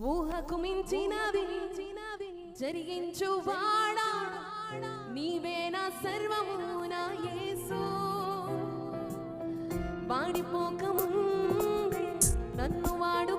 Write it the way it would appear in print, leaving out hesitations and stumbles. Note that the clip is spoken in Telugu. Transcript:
ఊహకు మించినవి జరిగించువాడా నీవే నా సర్వము నా యేసు వాడిపోకముందే నన్ను వాడు